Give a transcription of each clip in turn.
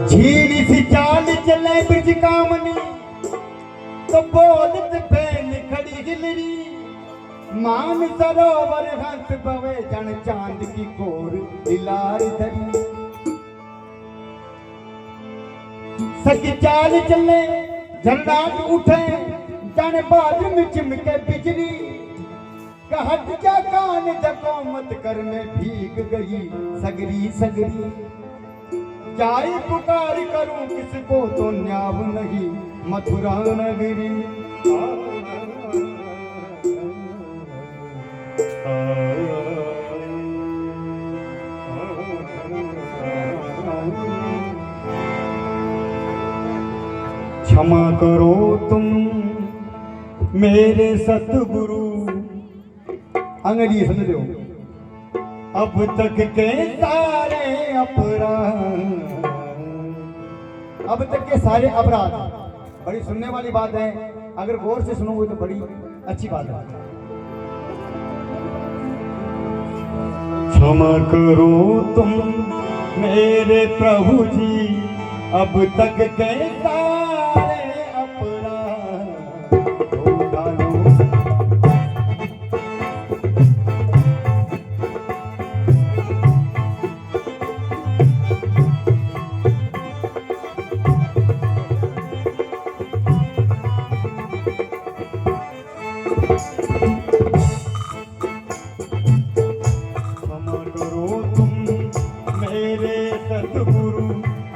झील सी चाल चले ब्रिज कामनी तो बोलत फैल खड़ी गिलरी मान सरोवर हंस पवे जन चांद की कोर दिलार धरी सकी चाल चले झरनाट उठे जन बाज में चिमके बिजली कहत जा कान जको मत कर में भीग गई सगरी सगरी जाए पुकार करूं किसको तो न्याव नहीं मथुरा नगरी क्षमा करो तुम मेरे सतगुरु अंग्रेजी समझ लो अब तक के सारे अपराध अब तक के सारे अपराध बड़ी सुनने वाली बात है अगर गौर से सुनोगे तो बड़ी अच्छी बात है क्षमा करो तुम मेरे प्रभु जी अब तक के सारे अपराध धो डालो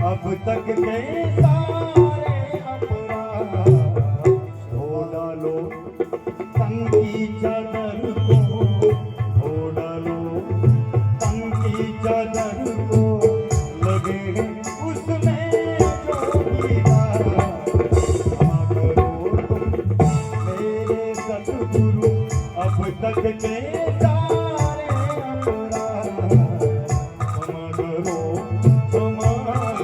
अब तक के सारे अपराध धो डालो तन की चादर को धो डालो तन की चादर को लगे उसमें जो कीड़ा क्षमा करो तुम मेरे सतगुरु अब तक के सारे अपराध क्षमा करो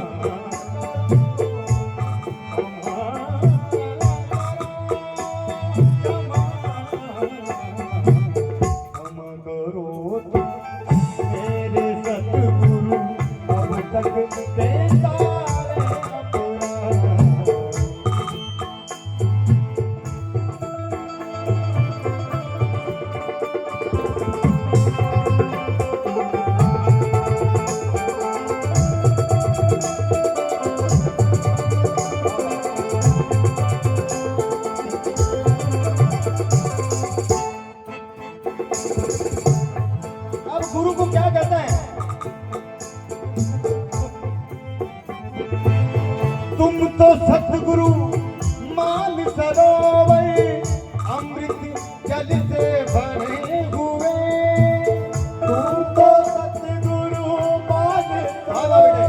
गुरु को क्या कहता है तुम तो सतगुरु मान सरोवर अमृत जल से भरे हुए तुम तो सतगुरु मान सरोवर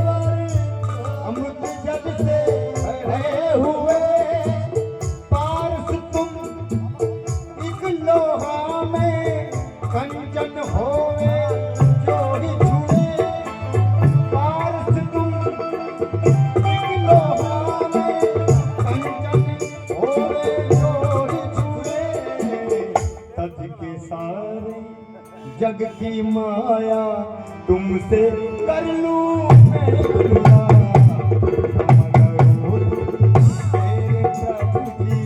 अमृत जल से भरे हुए पारस तुम एक लोहा में कंचन होवे जग की माया तुमसे कर लूं मैं खुदा मेरे प्रभु जी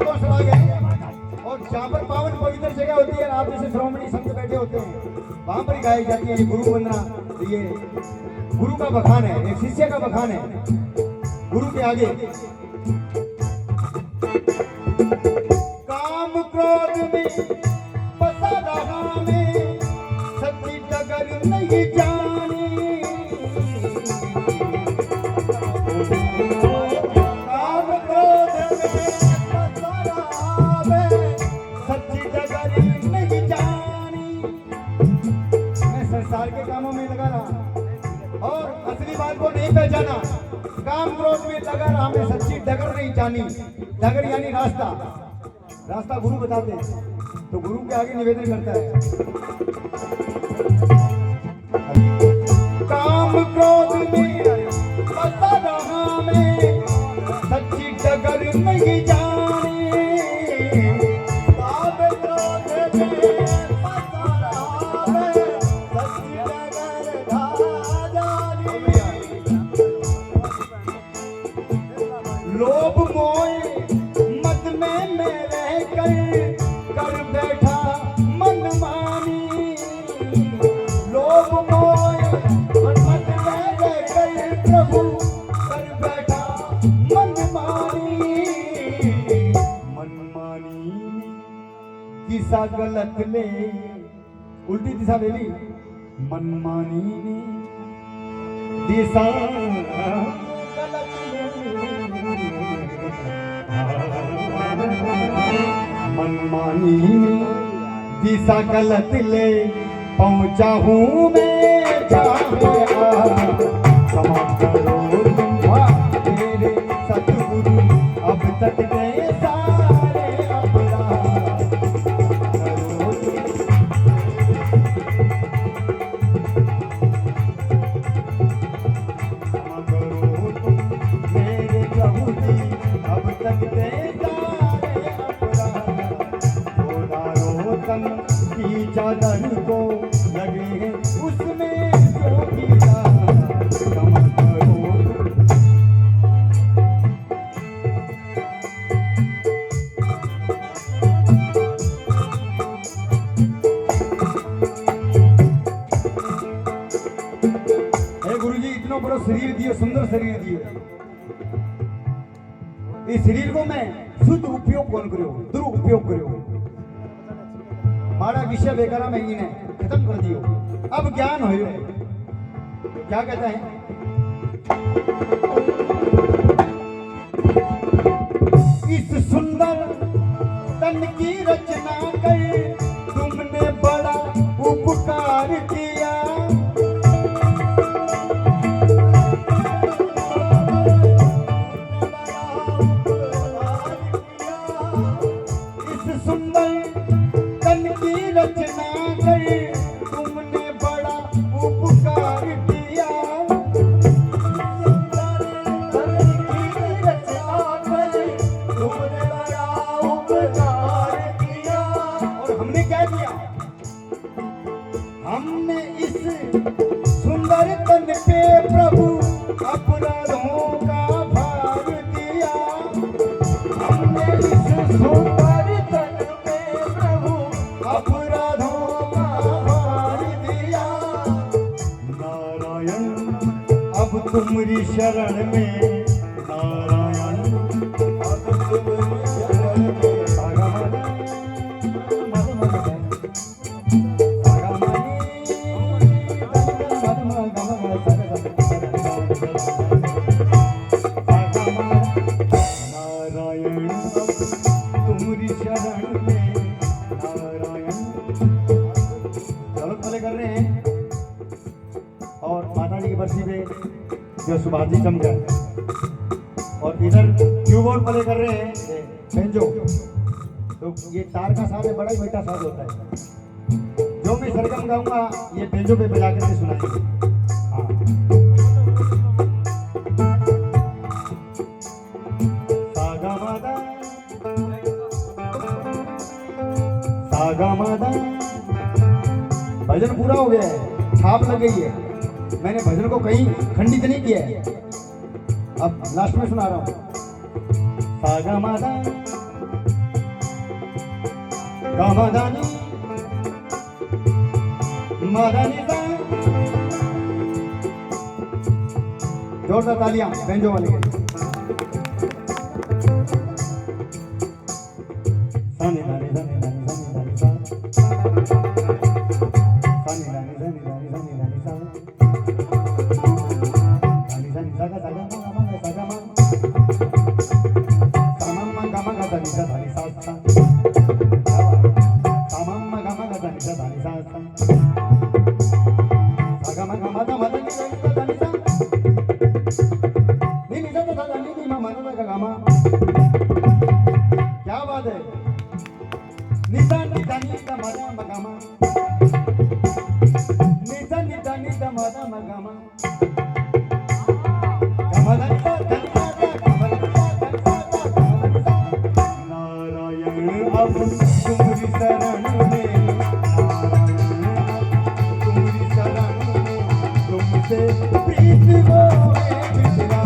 अब जहाँ पर पावन पवित्र जगह होती है आप जैसे श्रोमणी संत बैठे होते हैं वहां पर गाई जाती है ये गुरु वंदना ये गुरु का बखान है एक शिष्य का बखान है गुरु के आगे काम क्रोध में फंसा रहा मैं सच्ची डगर नहीं जानी काम क्रोध में फंसा रहा मैं सच्ची डगर नहीं जानी मैं संसार के कामों में लगा रहा और असली बात को नहीं पहचाना, काम क्रोध में लगा रहा, हमें सच्ची डगर नहीं जानी। डगर यानी रास्ता, रास्ता गुरु बताते हैं, तो गुरु के आगे निवेदन करता है। काम क्रोध में फंसा रहा मैं, सच्ची डगर नहीं जानी। काम क्रोध में फंसा रहा मैं, सच्ची डगर ना जानी। लोभ मोह मद में मैं रहकर कर बैठा मनमानी। लोभ मोह मद में रहकर प्रभु कर बैठा मनमानी। मनमानी दिशा गलत ले, उल्टी दिशा ले ली। मनमानी दिशा गलत ले, मनमानी दिशा गलत ले, पहुंचा हूँ मैं जहाँ क्षमा करो मेरे सतगुरु, अब तक के सारे अपराध करो। क्षमा करो तुम मेरे प्रभु जी, अब तक के सारे अपराध। धोधारो तन की चादर को लगे उसमें जो किया, क्षमा करो। हे गुरुजी, इतना बड़ा शरीर दिए, सुंदर शरीर दिए, इस शरीर को मैं शुद्ध उपयोग कौन करो, दुरुपयोग करो। मारा विषय बेकारा में ने खत्म कर दियो, अब ज्ञान हो। क्या कहता है? इस सुंदर तन की रचना कर तुमने बड़ा उपकार किया। इस सुंदर तन की रचना कर तुमने बड़ा उपकार किया। और हमने क्या किया? हमने इस सुंदर तन पे प्रभु अपराधों का भार दिया। हमने इस सुंदर तन पे प्रभु अपराधों का भार दिया। नारायण अब तुम्हारी शरण में, नारायण अब तुम्हारी शरण में। नारायण तुम्हारी शरण में, नारायण। चलो भले कर रहे हैं, और माता जी की बरसी पे जो सुभाषी चमका, और इधर कीबोर्ड प्ले कर रहे हैं बेंजो। तो ये तार का साथ बड़ा ही मीठा साथ होता है। जो मैं सरगम गाऊंगा ये बेंजो पे बजा करके सुनाएंगे। भजन पूरा हो गया है, छाप लग गई है। मैंने भजन को कहीं खंडित नहीं किया है। अब लास्ट में सुना रहा हूं। सागा मादा गामादानी मादानी दा। जोरदार तालियां बेंजो वाले के। सानी दानी दानी दानी दानी दानी सा, सानी दानी दानी दानी दानी दानी सा, दानी दानी सागा सागा मागा सागा मागा, सामा गामा गा दानी सा दानी सा सा, सामा गामा गा दानी सा दानी सा सा, सागा मागा मादा मादा नी दानी सा दानी सा। गमा गमलता धनसा गमलता धनसा गमलता नारायण अब तुम्हारी शरण में नारायण अब तुम्हारी शरण में तुमसे प्रीत वो है